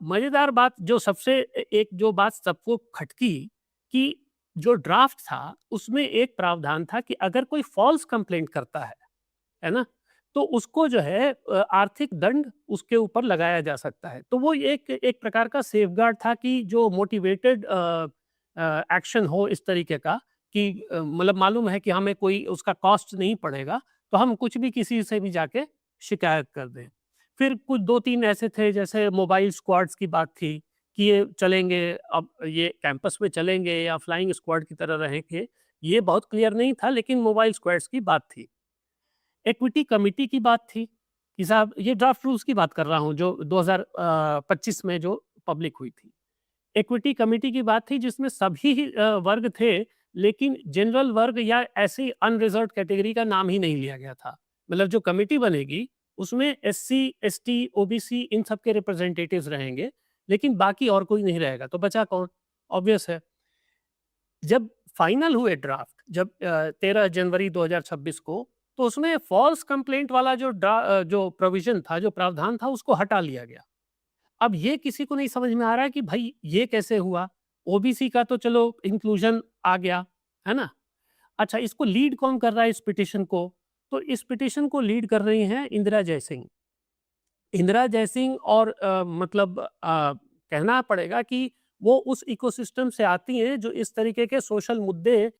मज़ेदार बात जो सबसे एक जो बात सबको खटकी कि जो ड्राफ्ट था उसमें एक प्रावधान था कि अगर कोई फ़ॉल्स कंप्लेंट करता है ना? तो उसको जो है आर्थिक दंड उसके ऊपर लगाया जा सकता है। तो वो एक एक प्रकार का सेफगार्ड था कि जो मोटिवेटेड एक्शन हो इस तरीके का कि मतलब मालूम है कि हमें कोई उसका कॉस्ट नहीं पड़ेगा, तो हम कुछ भी किसी से भी जाके शिकायत कर दें। फिर कुछ 2-3 ऐसे थे जैसे मोबाइल स्क्वाड्स की बात थी कि ये चलेंगे, अब ये कैंपस में चलेंगे या फ्लाइंग स्क्वाड की तरह रहेंगे, ये बहुत क्लियर नहीं था लेकिन मोबाइल स्क्वाड्स की बात थी। इक्विटी कमिटी की बात थी कि साहब ये ड्राफ्ट रूल्स की बात कर रहा हूँ जो 2025 में जो पब्लिक हुई थी। इक्विटी कमिटी की बात थी जिसमें सभी ही वर्ग थे, लेकिन जनरल वर्ग या ऐसी अनरिजर्व्ड कैटेगरी का नाम ही नहीं लिया गया था। मतलब जो कमिटी बनेगी उसमें एससी, एसटी, ओबीसी इन सब के रिप्रेजेंटेटिव्स रहेंगे, लेकिन बाकी और कोई नहीं रहेगा, तो बचा कौन? ऑब्वियस है। जब फाइनल हुए ड्राफ्ट जब 13 जनवरी 2026 को, तो उसमें फ़ॉल्स कंप्लेंट वाला जो प्रोविज़न था, जो प्रावधान था उसको हटा लिया गया। अब ये किसी को नहीं समझ में आ रहा है कि भाई ये कैसे हुआ? ओबीसी का तो चलो इंक्लूज़न आ गया, है ना? अच्छा, इसको लीड कौन कर रहा है इस पिटीशन को? तो इस पिटीशन को लीड कर रही हैं इंदिरा जयसिंह। इंदिरा जयसिंह और मतलब कहना पड़ेगा कि वो उस इकोसिस्टम से आती हैं जो इस तरीके के सोशल मुद्दे